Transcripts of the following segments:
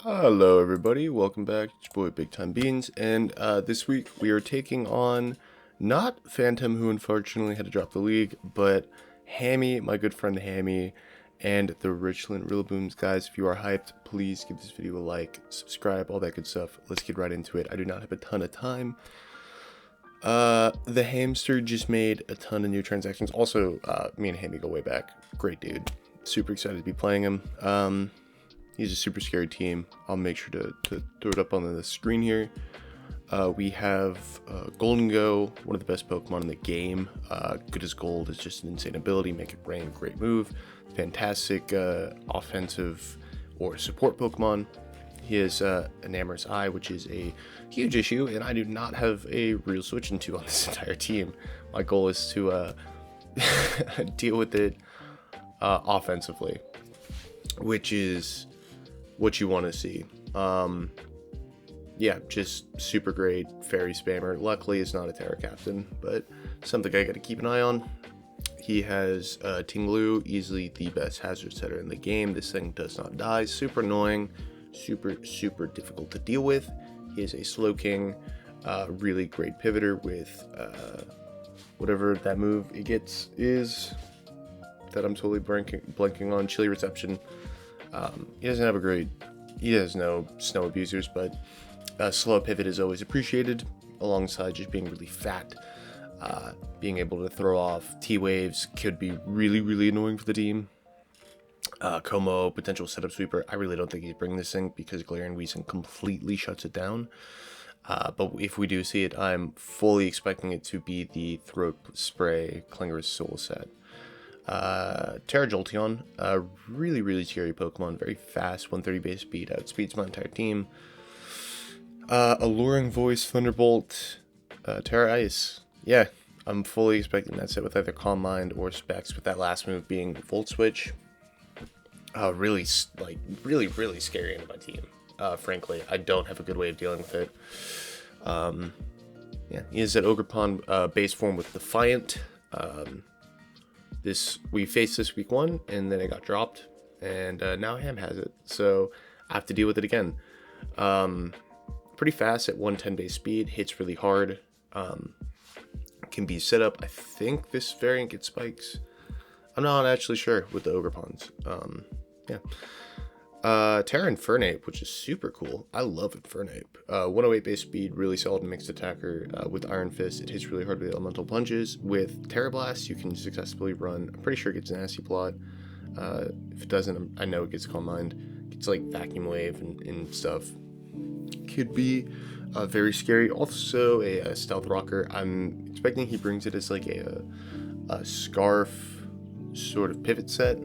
Hello everybody, welcome back. It's your boy Big Time Beans, and this week we are taking on not Phantom, who unfortunately had to drop the league, but Hammy, my good friend Hammy, and the Richmond Rillabooms. Guys, if you are hyped, please give this video a like, subscribe, all that good stuff. Let's get right into it. I do not have a ton of time. The hamster just made a ton of new transactions. Also, me and Hammy go way back. Great dude. Super excited to be playing him. He's a super scary team. I'll make sure to throw it up on the screen here. We have Golden Go, one of the best Pokemon in the game. Good as gold, is just an insane ability. Make it rain, great move. Fantastic offensive or support Pokemon. He has an Amorous Eye, which is a huge issue, and I do not have a real switch into on this entire team. My goal is to deal with it offensively, which is what you want to see. Yeah, just super great fairy spammer. Luckily it's not a Tera captain, but something I gotta keep an eye on. He has Tinglu, easily the best hazard setter in the game. This thing does not die. Super annoying, super difficult to deal with. He is a Slowking, really great pivoter with whatever that move it gets is that I'm totally blanking on. Chilly Reception. He doesn't have a great, he has no snow abusers, but slow pivot is always appreciated, alongside just being really fat. Being able to throw off T-waves could be really annoying for the team. Como, potential setup sweeper. I really don't think he's bringing this thing because Galarian Weezing completely shuts it down. But if we do see it, I'm fully expecting it to be the Throat Spray Klinger's Soul set. Tera Jolteon, a really scary Pokemon, very fast, 130 base speed, outspeeds my entire team. Alluring Voice, Thunderbolt, Tera Ice. Yeah, I'm fully expecting that set with either Calm Mind or Specs, with that last move being Volt Switch. Really scary into my team. Frankly, I don't have a good way of dealing with it. Yeah, he is at Ogerpon base form with Defiant. We faced this week 1, and then it got dropped, and now Ham has it, so I have to deal with it again. Pretty fast at 110 base speed, hits really hard, can be set up. I think this variant gets spikes. I'm not actually sure with the Ogerpons. Yeah. Tera Infernape, which is super cool. I love Infernape. 108 base speed, really solid mixed attacker. With Iron Fist, it hits really hard with elemental punches. With Tera Blast, you can successfully run. I'm pretty sure it gets Nasty Plot. If it doesn't, I know it gets Calm Mind. It's like Vacuum Wave and stuff. Could be very scary. Also a Stealth Rocker. I'm expecting he brings it as like a Scarf sort of pivot set.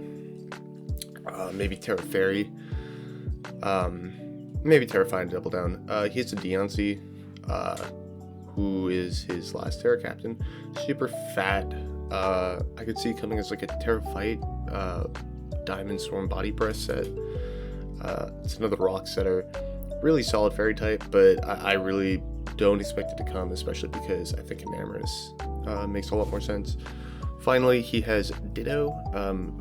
Maybe Tera Fairy. Maybe Terrifying Double Down. He has a Diancie, who is his last Tera captain. Super fat. I could see coming as like a Tera Fight, Diamond Storm Body Press set. It's another rock setter. Really solid fairy type, but I really don't expect it to come, especially because I think Enamorous makes a lot more sense. Finally, he has Ditto,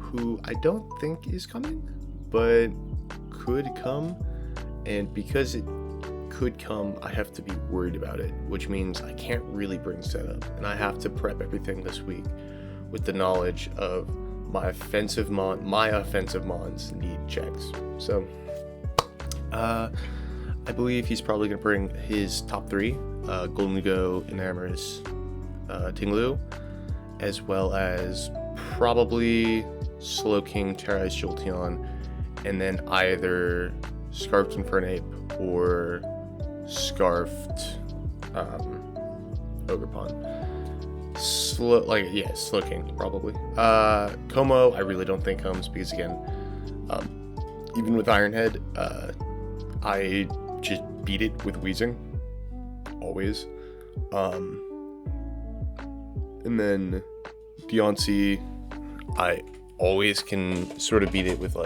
who I don't think is coming, but could come, and because it could come, I have to be worried about it, which means I can't really bring setup, and I have to prep everything this week with the knowledge of my offensive mons need checks. So, I believe he's probably going to bring his top 3, Golden Go, Enamorous, Tinglu, as well as probably Slowking, Tera Ice Jolteon, and then either Scarfed Infernape or Scarfed Ogerpon. Slowking probably. Como, I really don't think comes because again, even with Ironhead, I just beat it with Weezing, always. And then Diancie, I always can sort of beat it with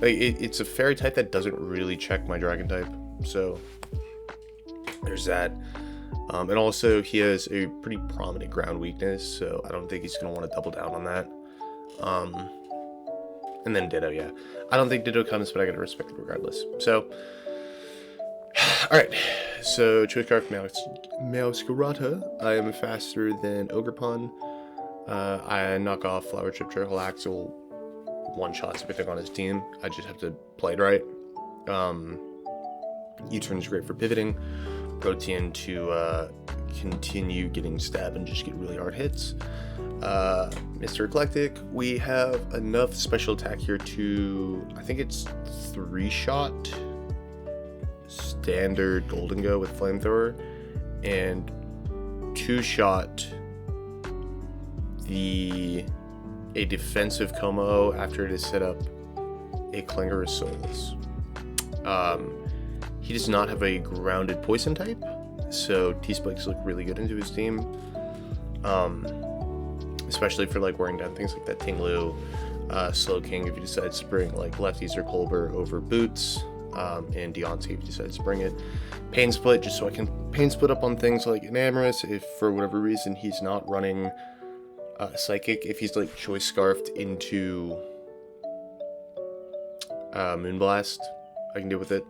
it's a fairy type that doesn't really check my dragon type, so there's that. And also he has a pretty prominent ground weakness, so I don't think he's going to want to double down on that. And then Ditto, yeah. I don't think Ditto comes, but I gotta respect it regardless. So, alright. So, Choice Scarf Mouscarata. I am faster than Ogrepon. I knock off Flower Chip Trickle Axel one-shots everything on his team. I just have to play it right. U-turn is great for pivoting. Protean to continue getting stabbed and just get really hard hits. Mr. Eclectic, we have enough special attack here to, I think it's 3-shot standard Golden Go with Flamethrower, and 2-shot a defensive Como after it is set up a Clinger of Souls. He does not have a grounded poison type, so T-Spikes look really good into his team. Especially for like wearing down things like that Tinglu, Slowking if you decide to bring like Lefties or Colbur over Boots, and Diancie if you decide to bring it. Pain Split, just so I can Pain Split up on things like Enamorous if for whatever reason he's not running Psychic. If he's like Choice Scarfed into Moonblast, I can deal with it.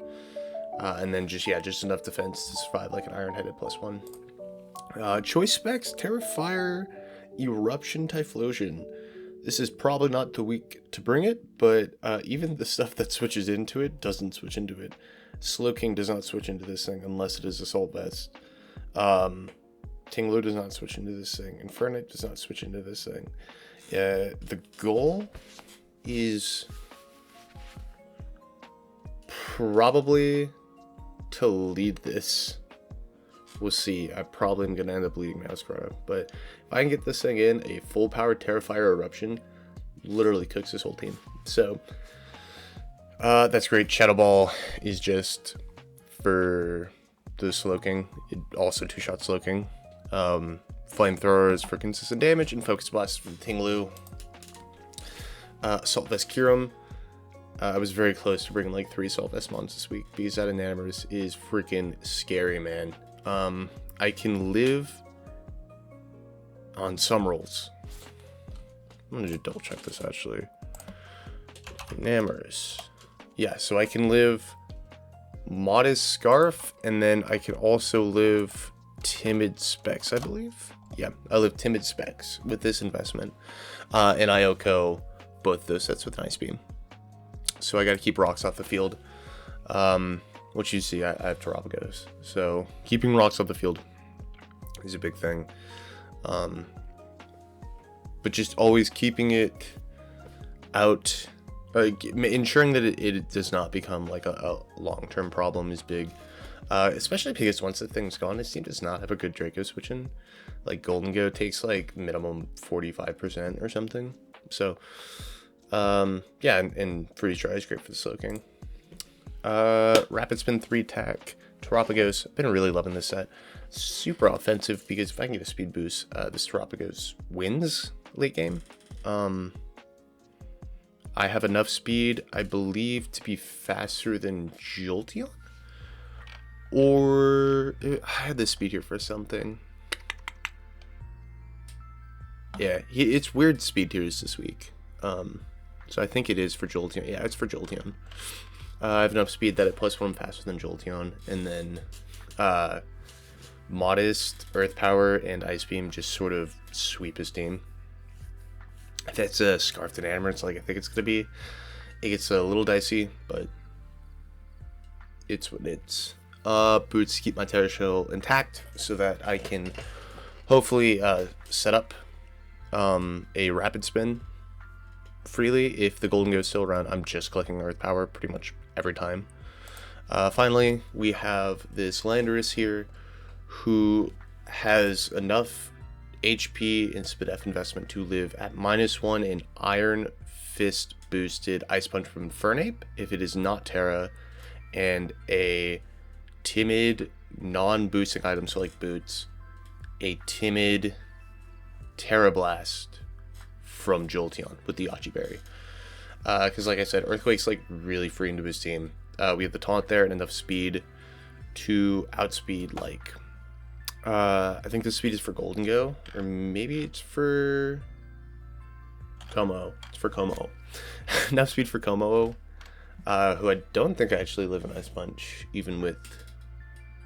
And then just enough defense to survive like an Iron-Headed +1. Choice Specs, Terrifier, Eruption, Typhlosion. This is probably not the week to bring it, but even the stuff that switches into it doesn't switch into it. Slowking does not switch into this thing unless it is Assault Vest. Tinglu does not switch into this thing. Infernite does not switch into this thing. The goal is probably to lead this. We'll see. I probably am going to end up leading Mousecrow, but if I can get this thing in, a full power Terrifier Eruption literally cooks this whole team. So that's great. Shadow Ball is just for the Slowking. It also 2-shot Slowking. Flamethrower is for consistent damage, and Focus Blast for the Tinglu. Assault Vest Kyurem. I was very close to bringing like 3 Assault Vest mons this week because that Enamorous is freaking scary, man. I can live on some rolls. I'm gonna just double check this actually. Enamorous. Yeah, so I can live Modest Scarf, and then I can also live Timid Specs, I believe. Yeah, I live Timid Specs with this investment. And Ioko, both those sets with Ice Beam. So I gotta keep rocks off the field. Which you see, I have Terrapagos. So keeping rocks off the field is a big thing. But just always keeping it out, ensuring that it does not become like a long-term problem is big. Especially because once the thing's gone, this team does not have a good Draco switch in. Like Golden Go takes like minimum 45% or something. So yeah, and Freeze Dry is great for the Slowking. Rapid Spin 3 Tack, Terrapagos. I've been really loving this set. Super offensive because if I can get a speed boost, this Terrapagos wins late game. I have enough speed, I believe, to be faster than Jolteon. Or I had this speed here for something. Yeah, it's weird speed tiers this week. So I think it is for Jolteon. Yeah, it's for Jolteon. I have enough speed that it +1 faster than Jolteon, and then Modest, Earth Power, and Ice Beam just sort of sweep his team. If that's a Scarfed Enamorous, like I think it's gonna be, it gets a little dicey, but it's what it's. Boots keep my Tera Shell intact so that I can hopefully set up a Rapid Spin freely. If the Golden Go is still around, I'm just clicking Earth Power pretty much every time. Finally, we have this Landorus here who has enough HP and Spadef investment to live at -1 in Iron Fist boosted Ice Punch from Fernape if it is not Tera, and a timid non-boosting item, so like Boots, a timid Tera Blast from Jolteon with the Yachi Berry. Because like I said, Earthquake's like really free into his team. We have the taunt there and enough speed to outspeed like I think the speed is for Golden Go, or maybe it's for Como. It's for Como. Enough speed for Como, who I don't think I actually live in Ice Punch, even with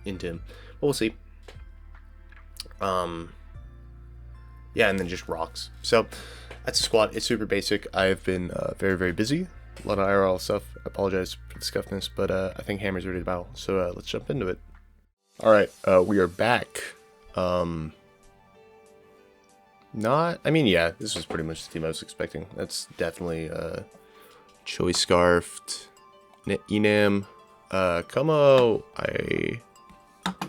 into him. But we'll see. Yeah, and then just rocks. So that's the squad. It's super basic. I've been very, very busy. A lot of IRL stuff. I apologize for the scuffness, but I think Hammer's ready to battle. So let's jump into it. All right, we are back. I mean, yeah, this was pretty much the team I was expecting. That's definitely Choice Scarfed, Enam, Como. I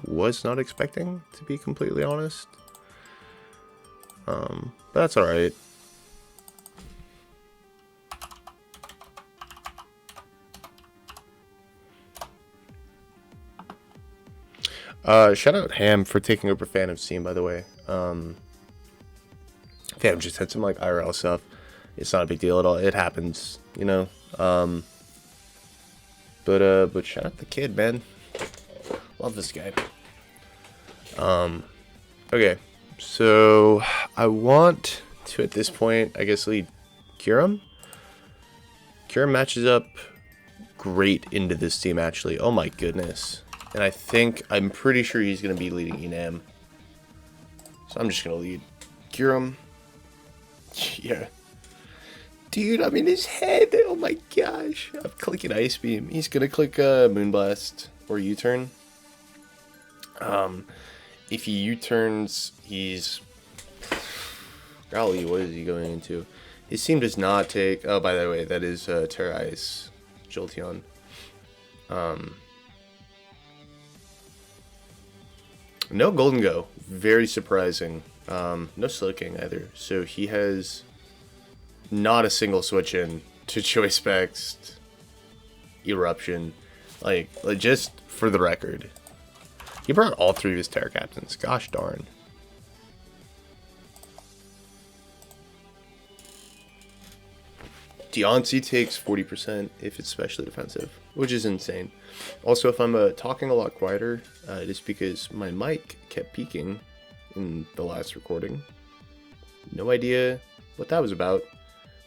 was not expecting, to be completely honest. But that's all right. Shout out Ham for taking over Phantom's team, by the way. Phantom just had some like IRL stuff. It's not a big deal at all. It happens, you know. But shout out the kid, man. Love this guy. Okay, so I want to at this point, I guess, lead Kyurem. Kyurem matches up great into this team, actually. Oh my goodness. And I'm pretty sure he's going to be leading Enam. So I'm just going to lead Kyurem. Yeah. Dude, I'm in his head. Oh my gosh. I'm clicking Ice Beam. He's going to click Moonblast or U-turn. If he U-turns, he's... Golly, what is he going into? His team does not take... Oh, by the way, that is Tera Ice Jolteon. No Golden Go. Very surprising. No Slowking either. So he has not a single switch in to Choice Specs Eruption. Like, just for the record. He brought all three of his Terra Captains. Gosh darn. Diancie takes 40% if it's specially defensive, which is insane. Also, if I'm talking a lot quieter, it is because my mic kept peaking in the last recording. No idea what that was about,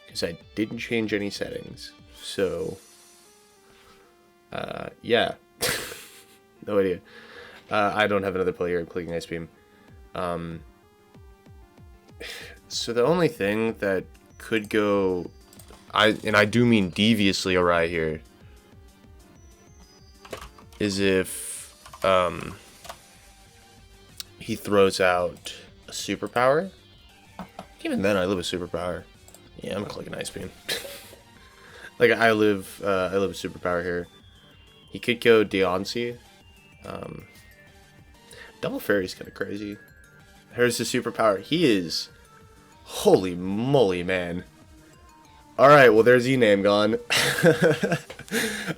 because I didn't change any settings. So, yeah. No idea. I don't have another player clicking Ice Beam. So the only thing that could go... and I do mean deviously awry here, is if he throws out a superpower. Even then, I live a superpower. Yeah, I'm clicking Ice Beam. Like I live a superpower here. He could go Diancie. Double Fairy's kind of crazy. Here's the superpower. He is, holy moly, man. Alright, well, there's Enam gone.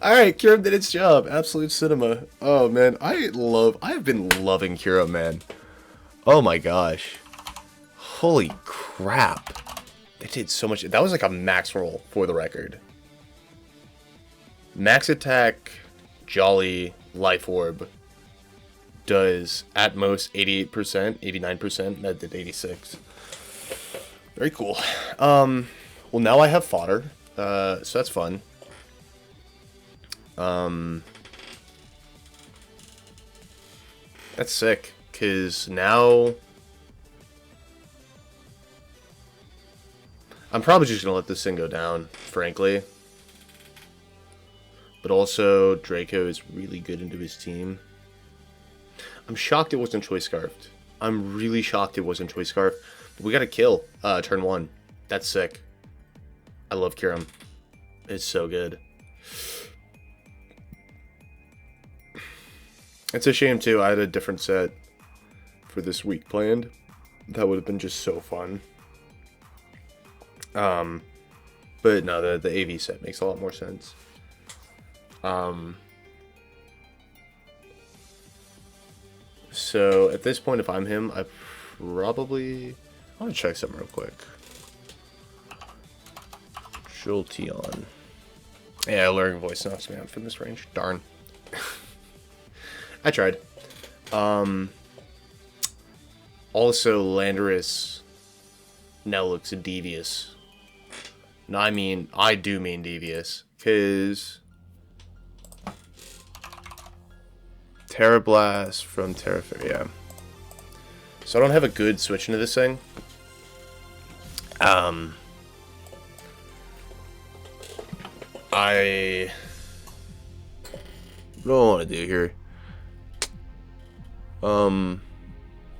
Alright, Kyurem did its job. Absolute cinema. Oh, man. I've been loving Kyurem, man. Oh, my gosh. Holy crap. They did so much. That was like a max roll, for the record. Max attack, Jolly, Life Orb does at most 88%, 89%. That did 86. Very cool. Well, now I have fodder, so that's fun. That's sick, because now I'm probably just going to let this thing go down, frankly. But also, Draco is really good into his team. I'm shocked it wasn't Choice Scarfed. I'm really shocked it wasn't Choice Scarf. But we got a kill, turn 1. That's sick. I love Kyurem. It's so good. It's a shame, too. I had a different set for this week planned. That would have been just so fun. But no, the AV set makes a lot more sense. So, at this point, if I'm him, I probably... I want to check something real quick. Jolteon. Yeah, Luring Voice knocks me out from this range. Darn. I tried. Also, Landorus now looks devious. No, I do mean devious. Because Tera Blast from Tera, yeah. So I don't have a good switch into this thing. What do I want to do here?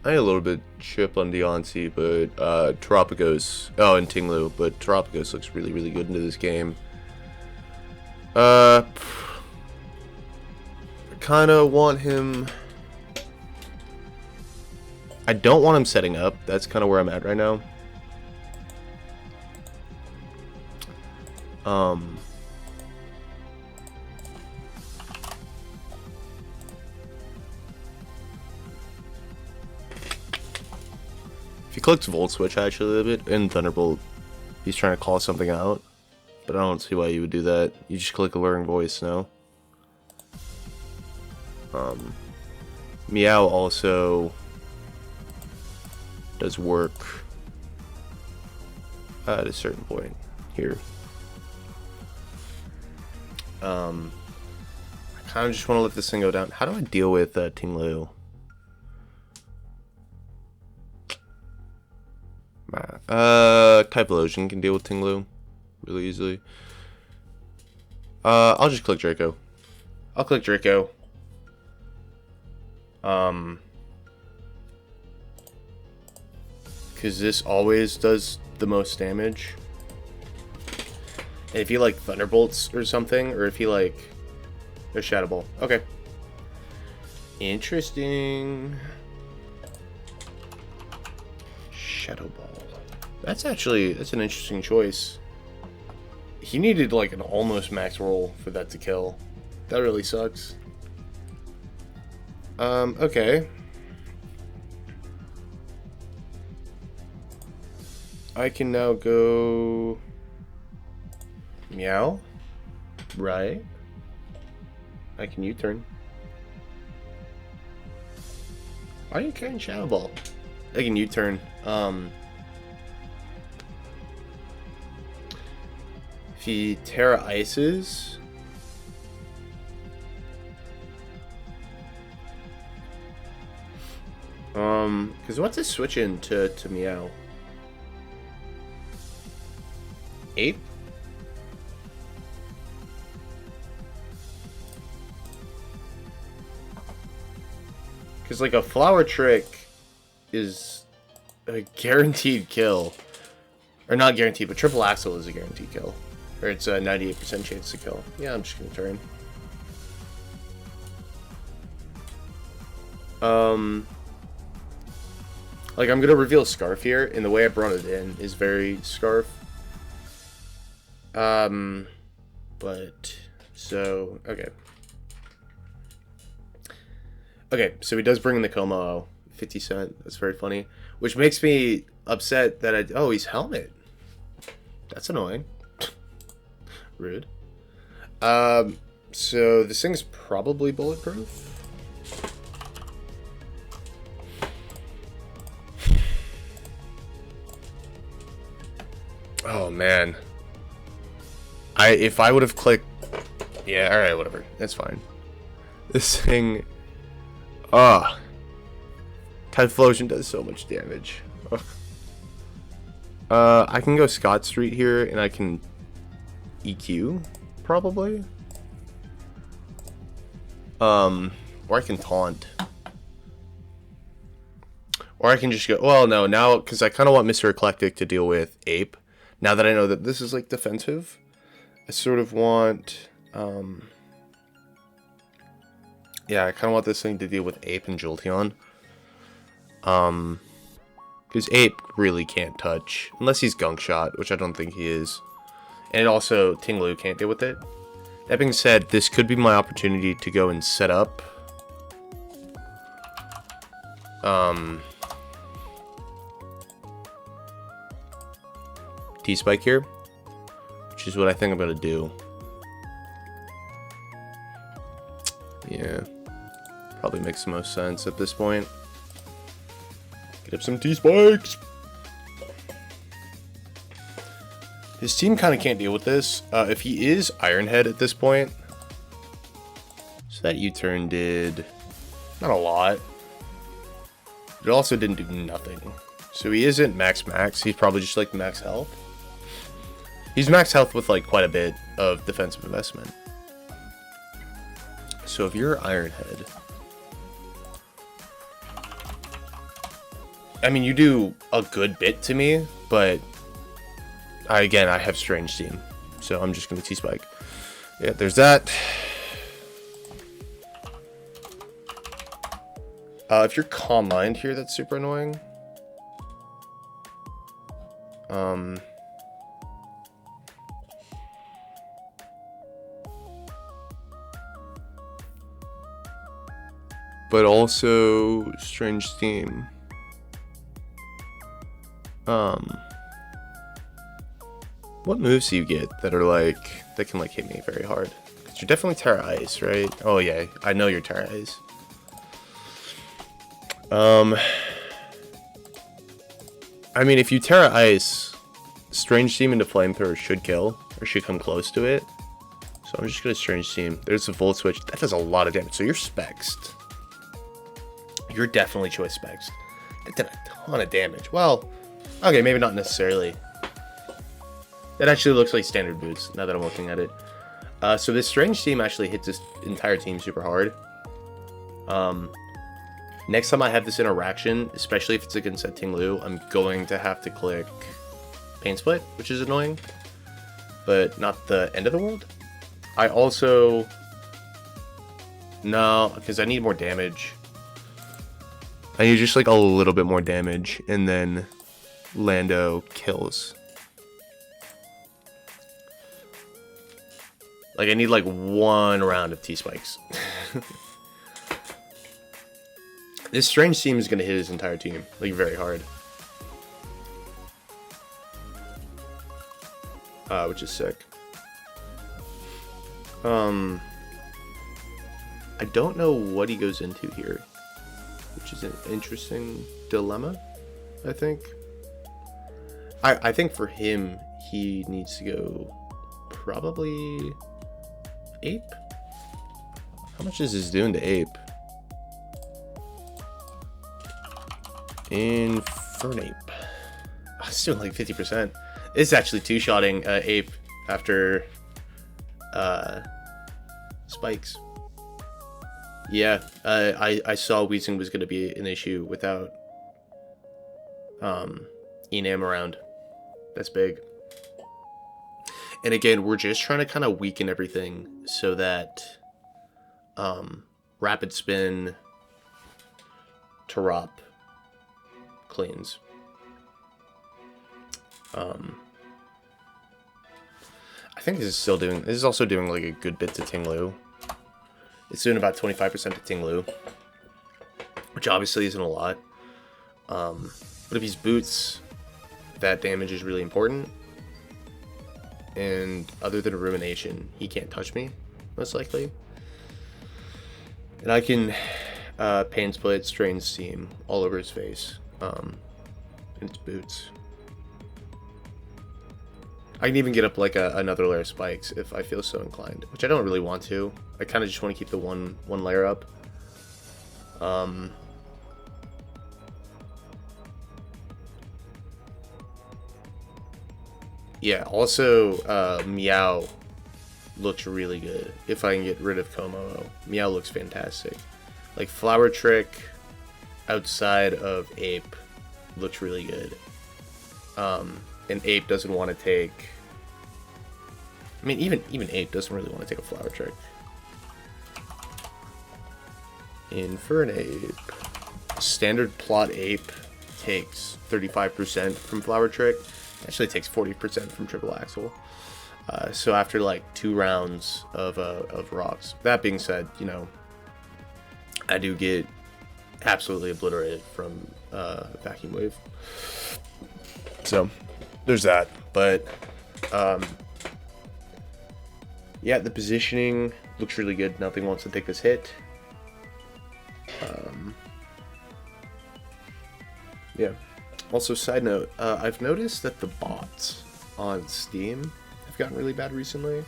I had a little bit chip on Diancie, but Tropicos. Oh, and Tinglu, but Tropicos looks really, really good into this game. I kind of want him. I don't want him setting up. That's kind of where I'm at right now. If he clicks Volt Switch actually a little bit, and Thunderbolt, he's trying to call something out. But I don't see why you would do that. You just click Alluring Voice, no? Meow also does work at a certain point here. I kind of just want to let this thing go down. How do I deal with Tinglu? Type Lotion can deal with Tinglu really easily. I'll just click Draco. I'll click Draco. Because this always does the most damage. And if he like Thunderbolts or something, or if he like a Shadow Ball. Okay. Interesting. Shadow Ball. That's an interesting choice. He needed like an almost max roll for that to kill. That really sucks. Okay. I can now go Meow. Right. I can U-turn. Why are you carrying Shadow Ball? I can U-turn. If he Tera Ices, because what's his switch in to Meow? Ape? Because like a Flower Trick is a guaranteed kill. Or not guaranteed, but Triple Axle is a guaranteed kill. Or it's a 98% chance to kill. Yeah, I'm just gonna turn. Like I'm gonna reveal Scarf here, and the way I brought it in is very Scarf. But so okay. Okay, so he does bring in the Como 50 cent. That's very funny. Which makes me upset that oh, he's Helmet. That's annoying. Rude. So this thing's probably bulletproof. Oh man. If I would have clicked, yeah, all right, whatever. That's fine. This thing, Typhlosion does so much damage. Ugh. I can go Scott Street here, and I can EQ, probably. Or I can taunt. Or I can just go, well, no, now, because I kind of want Mr. Eclectic to deal with Ape. Now that I know that this is, like, defensive, I sort of want, yeah, I kind of want this thing to deal with Ape and Jolteon. Because Ape really can't touch, unless he's Gunk Shot, which I don't think he is. And also, Tinglu can't deal with it. That being said, this could be my opportunity to go and set up. T-Spike here, which is what I think I'm going to do. Yeah, probably makes the most sense at this point. Get up some T-Spikes! His team kind of can't deal with this. If he is Ironhead at this point, so that U-turn did not a lot. It also didn't do nothing. So he isn't max. He's probably just like max health. He's max health with like quite a bit of defensive investment. So if you're Ironhead, I mean, you do a good bit to me, but I have Strange Team, so I'm just gonna T-Spike. Yeah, there's that. If you're Calm Mind here, that's super annoying. But also Strange Theme. What moves do you get that are like, that can like hit me very hard? Because you're definitely Tera Ice, right? Oh yeah, I know you're Tera Ice. I mean, if you Tera Ice, Strange Team into Flamethrower should kill, or should come close to it. So I'm just gonna Strange Team. There's a Volt Switch. That does a lot of damage. So you're Spexed. You're definitely Choice Spexed. That did a ton of damage. Well, okay, maybe not necessarily. That actually looks like standard boots, now that I'm looking at it. So this Strange Team actually hits this entire team super hard. Next time I have this interaction, especially if it's against that Tinglu, I'm going to have to click Pain Split, which is annoying, but not the end of the world. I also... No, because I need more damage. I need just like a little bit more damage, and then Lando kills. Like, I need like one round of T-Spikes. This Strange Team is going to hit his entire team, like, very hard. Which is sick. I don't know what he goes into here, which is an interesting dilemma, I think. I think for him, he needs to go probably Ape? How much is this doing to Ape? Infernape. It's doing like 50%. It's actually two-shotting Ape after spikes. Yeah, I saw Weezing was going to be an issue without Enam around. That's big. And again, we're just trying to kind of weaken everything so that Rapid Spin, Terop cleans. I think this is also doing like a good bit to Tinglu. It's doing about 25% to Tinglu, which obviously isn't a lot. But if he's boots, that damage is really important. And other than a Rumination, he can't touch me, most likely. And I can Pain Split, Strain Steam all over his face. And it's boots. I can even get up like another layer of spikes if I feel so inclined, which I don't really want to. I kind of just want to keep the one layer up. Yeah, also Meow looks really good if I can get rid of Komodo. Meow looks fantastic. Like Flower Trick outside of Ape looks really good. And Ape doesn't want to take... I mean, even Ape doesn't really want to take a Flower Trick. Infernape. Standard plot Ape takes 35% from Flower Trick. Actually takes 40% from Triple Axle. So after like 2 rounds of rocks. That being said, you know, I do get absolutely obliterated from Vacuum Wave. So there's that. But yeah, the positioning looks really good. Nothing wants to take this hit. Yeah. Also, side note, I've noticed that the bots on Steam have gotten really bad recently.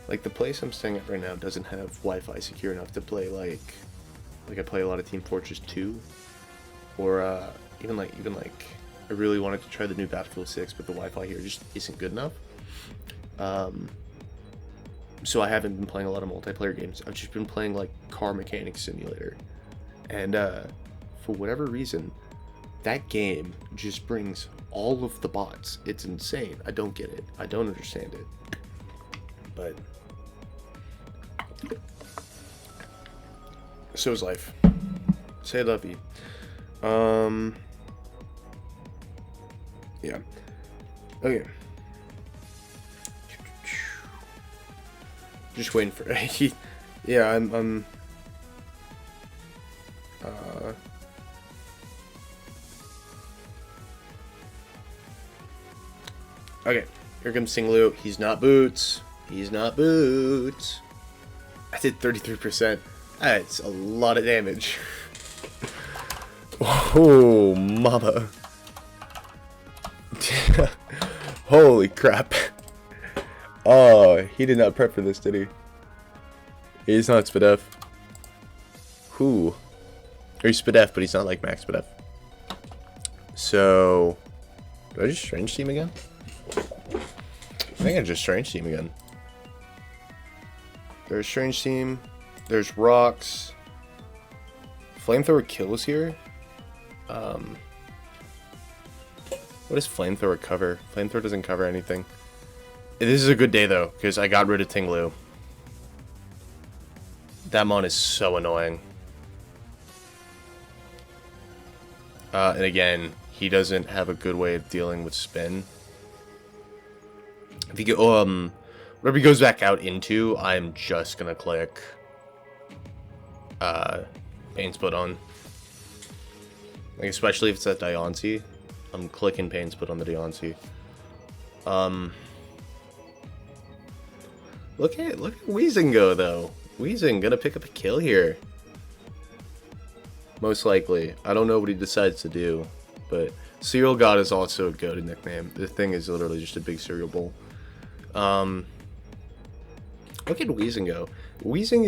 Like, the place I'm staying at right now doesn't have Wi-Fi secure enough to play, like I play a lot of Team Fortress 2, or even like I really wanted to try the new Battlefield 6, but the Wi-Fi here just isn't good enough. So I haven't been playing a lot of multiplayer games. I've just been playing like Car Mechanics Simulator, and for whatever reason, that game just brings all of the bots. It's insane. I don't get it. I don't understand it. But so is life. Say love you. Yeah. Okay. Just waiting for yeah, I'm okay, here comes Singlu. He's not boots. He's not boots. I did 33%. That's a lot of damage. Oh, mama. Holy crap. Oh, he did not prep for this, did he? He's not SPDF. Who? Or he's SPDF, but he's not like max SPDF. So, do I just strange team again? I think I just strange team again. There's strange team. There's rocks. Flamethrower kills here. What does flamethrower cover? Flamethrower doesn't cover anything. This is a good day though, because I got rid of Tinglu. That mon is so annoying. And again, he doesn't have a good way of dealing with spin. If he go, whatever he goes back out into, I'm just gonna click Pain Split on. Like, especially if it's at Diancie, I'm clicking Pain Split on the Diancie. Look at Weezing go though. Weezing gonna pick up a kill here. Most likely. I don't know what he decides to do, but Cereal God is also a goated nickname. The thing is literally just a big cereal bowl. Look at Weezing go. Weezing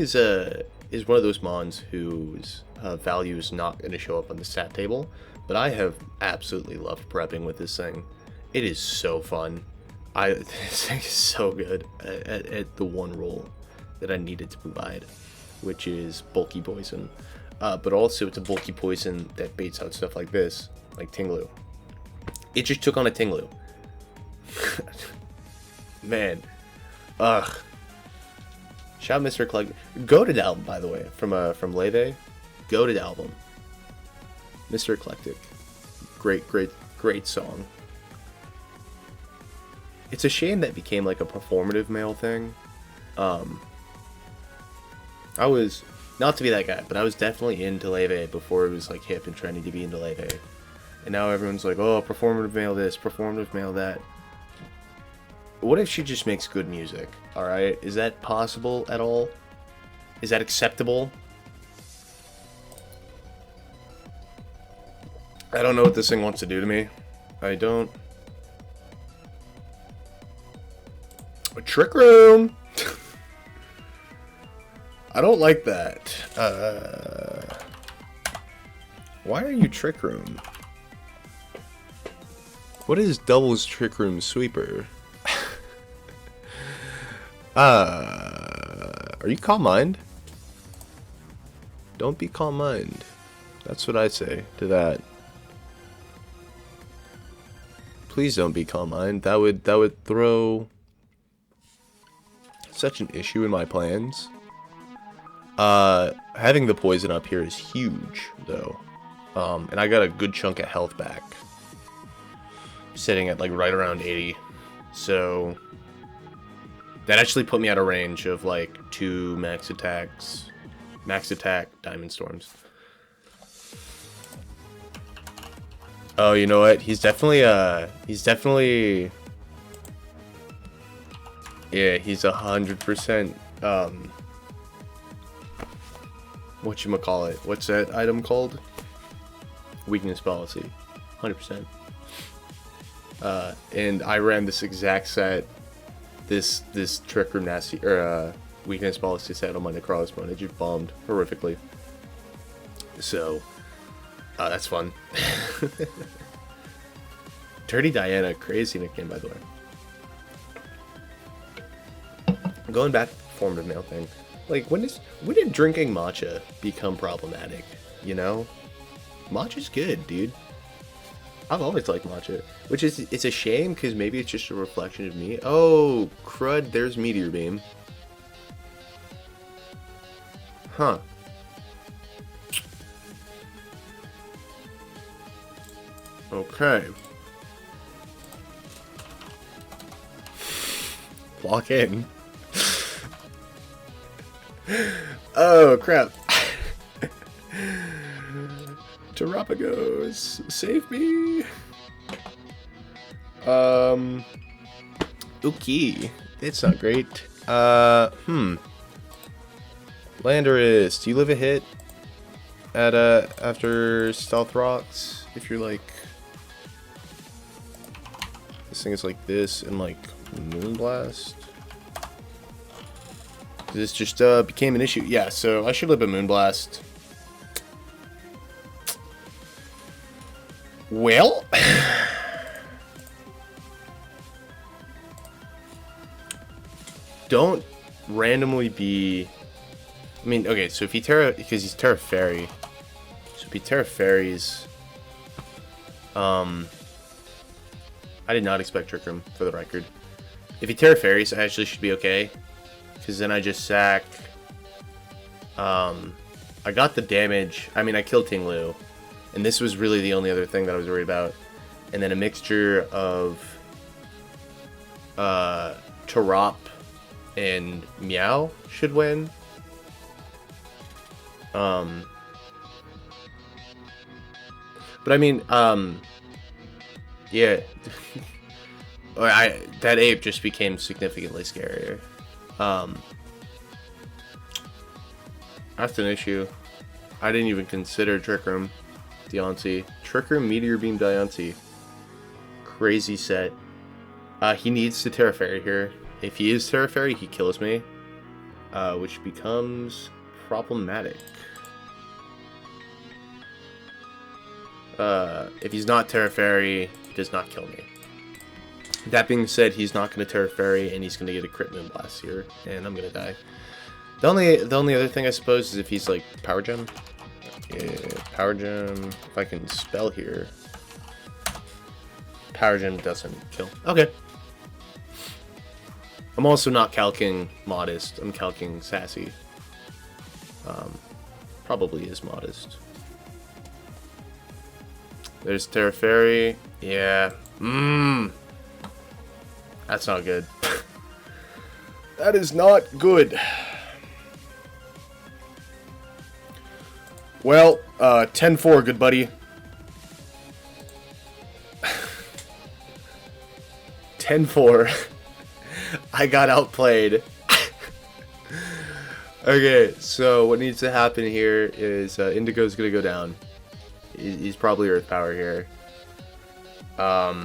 is one of those mons whose value is not going to show up on the stat table, but I have absolutely loved prepping with this thing. It is so fun. This thing is so good at the one role that I needed to provide, which is bulky poison. But also it's a bulky poison that baits out stuff like this, like Tinglu. It just took on a Tinglu. Man. Ugh. Shout out Mr. Clegg. Goated album, by the way, from Leve. Goated album. Mr. Eclectic. Great song. It's a shame that became like a performative male thing. I was, not to be that guy, but I was definitely into Leve before it was like hip and trendy to be into Leve. And now everyone's like, oh, performative male this, performative male that. What if she just makes good music? Alright, is that possible at all? Is that acceptable? I don't know what this thing wants to do to me. I don't. A trick room! I don't like that. Why are you trick room? What is Double's trick room sweeper? Are you calm mind? Don't be calm mind. That's what I say to that. Please don't be calm mind. That would throw such an issue in my plans. Having the poison up here is huge though. And I got a good chunk of health back. Sitting at like right around 80. So that actually put me out of range of like 2 max attacks. Max attack Diamond Storms. Oh, you know what? He's definitely yeah, he's 100% whatchamacallit? What's that item called? Weakness policy. 100%. and I ran this exact set, this Trick Room Nasty, or Weakness Policy set on my Necrolis mode. It just bombed horrifically. So, that's fun. Dirty Diana, crazy nickname, by the way. Going back to the formative male thing, like, when did drinking matcha become problematic, you know? Matcha's good, dude. I've always liked matcha, which is, it's a shame, because maybe it's just a reflection of me. Oh, crud, there's Meteor Beam. Huh. Okay. Lock in. Oh, crap. Terapagos, save me. Okay. It's not great. Landorus, do you live a hit at, after Stealth Rocks? If you're like... This thing is like this, and like Moonblast. This just became an issue. Yeah, so I should live a Moonblast. Well, don't randomly be. I mean, okay, so if he Terra, because he's Terra Fairy, so if he Terra Fairies, I did not expect Trick Room, for the record. If he Terra Fairies, I actually should be okay, because then I just sack. I got the damage. I mean, I killed Tinglu, and this was really the only other thing that I was worried about. And then a mixture of Tarop and Meow should win. But I mean, yeah. That ape just became significantly scarier. That's an issue. I didn't even consider Trick Room Diancie. Trick Room Meteor Beam Diancie. Crazy set. He needs to Terra Fairy here. If he is Terra Fairy, he kills me. Which becomes problematic. If he's not Terra Fairy, he does not kill me. That being said, he's not going to Terra Fairy, and he's going to get a crit Moonblast here, and I'm going to die. The only other thing, I suppose, is if he's, like, Power Gem. Yeah, Power Gem. If I can spell here. Power Gem doesn't kill. Okay. I'm also not calcing Modest. I'm calcing Sassy. Probably is Modest. There's Terra Fairy. Yeah. That's not good. That is not good. Well, 10-4, good buddy. 10-4. I got outplayed. Okay, so what needs to happen here is Indigo's gonna go down. He's probably Earth Power here. I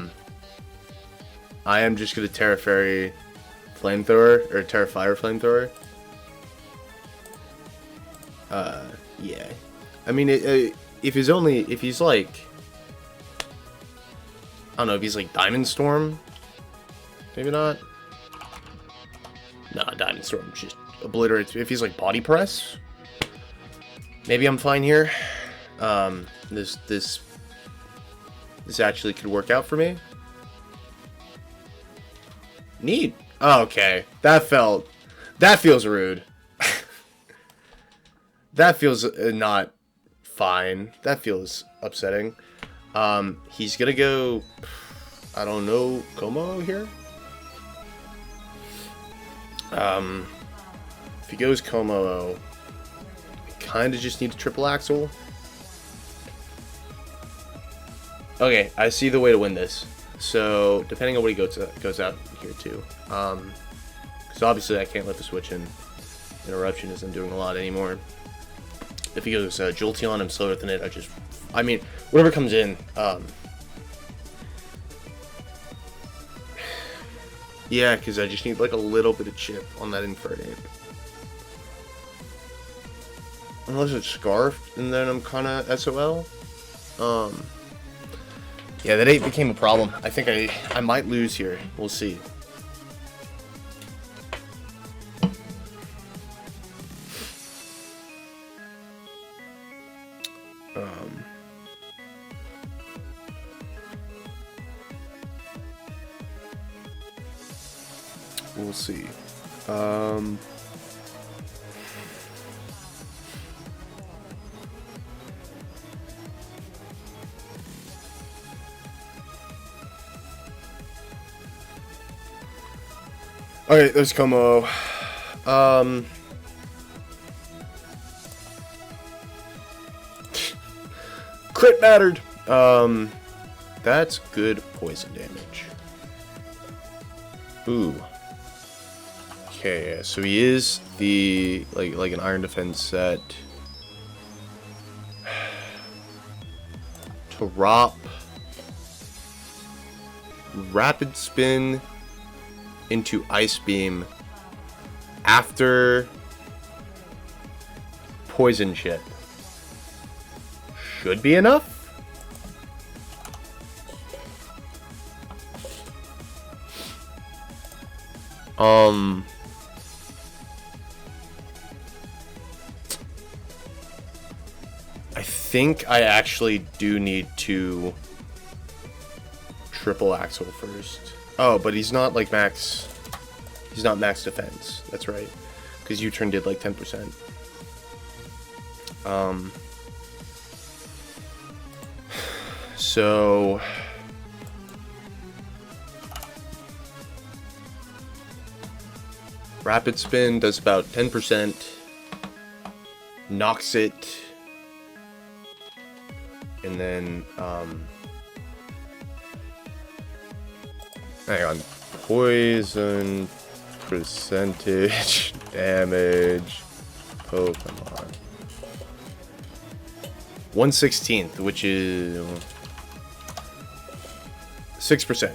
am just gonna Terra Fairy Flamethrower, or Terra Fire Flamethrower. Yeah. I mean, if he's like, I don't know, if he's like Diamond Storm, maybe not. Nah, Diamond Storm just obliterates. If he's like Body Press, maybe I'm fine here. This actually could work out for me. Neat. Oh, okay. That feels rude. That feels not fine. That feels upsetting. He's gonna go, I don't know, Como here? If he goes Como, I kind of just need a triple axle. Okay, I see the way to win this. So, depending on what he goes out here too. Because obviously I can't let the switch in. Interruption isn't doing a lot anymore. If he goes Jolteon, I'm slower than it. I mean, whatever comes in. Yeah, because I just need like a little bit of chip on that Infernape. Unless it's Scarfed, and then I'm kind of SOL. Yeah, that 8 became a problem. I think I might lose here. We'll see. We'll see. Alright, there's Como. Crit battered. That's good poison damage. Ooh. Okay, yeah, so he is the like an Iron Defense set. Drop. Rapid Spin into Ice Beam after Poison Chip. Should be enough. I think I actually do need to triple Axle first. Oh, but he's not like max. He's not max defense. That's right, because U-turn did like 10%. So Rapid Spin does about 10%. Knocks it. And then, hang on. Poison percentage damage Pokemon. 1/16, which is 6%.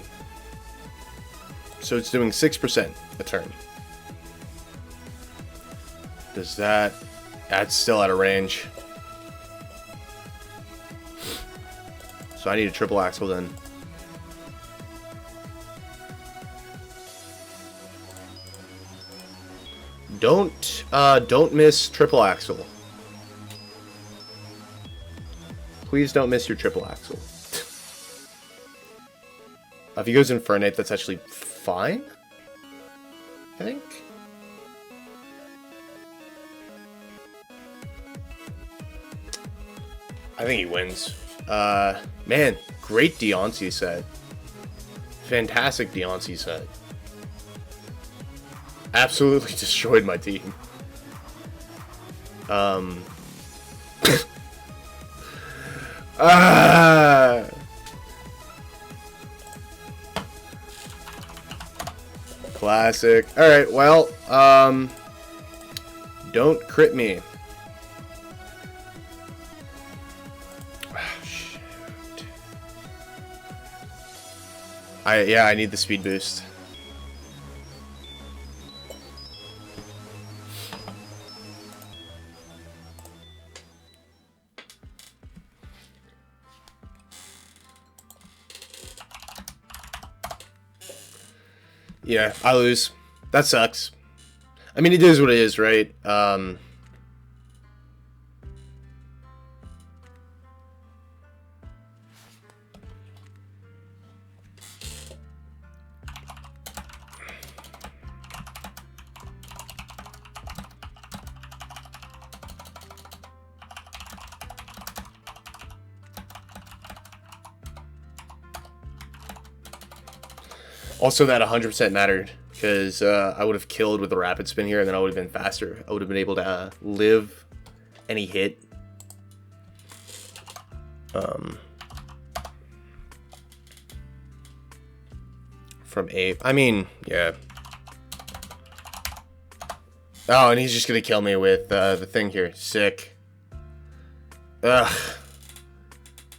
So it's doing 6% a turn. Does that... That's still out of range. So I need a triple Axle then. Don't miss triple Axle. Please don't miss your triple Axle. If he goes Infernape, that's actually fine, I think. I think he wins. Man, great Diancie set. Fantastic Diancie set. Absolutely destroyed my team. Classic. Alright, well, don't crit me. Yeah, I need the speed boost. Yeah, I lose. That sucks. I mean, it is what it is, right? Also, that 100% mattered, because I would have killed with the Rapid Spin here, and then I would have been faster. I would have been able to live any hit. From 8. I mean, yeah. Oh, and he's just going to kill me with the thing here. Sick. Ugh.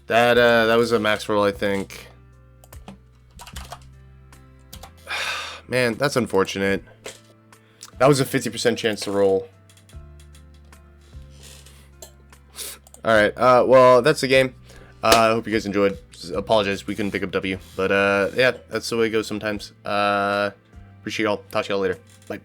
That was a max roll, I think. Man, that's unfortunate. That was a 50% chance to roll. Alright, well, that's the game. I hope you guys enjoyed. Apologize, we couldn't pick up W. But, yeah, that's the way it goes sometimes. Appreciate y'all. Talk to y'all later. Bye.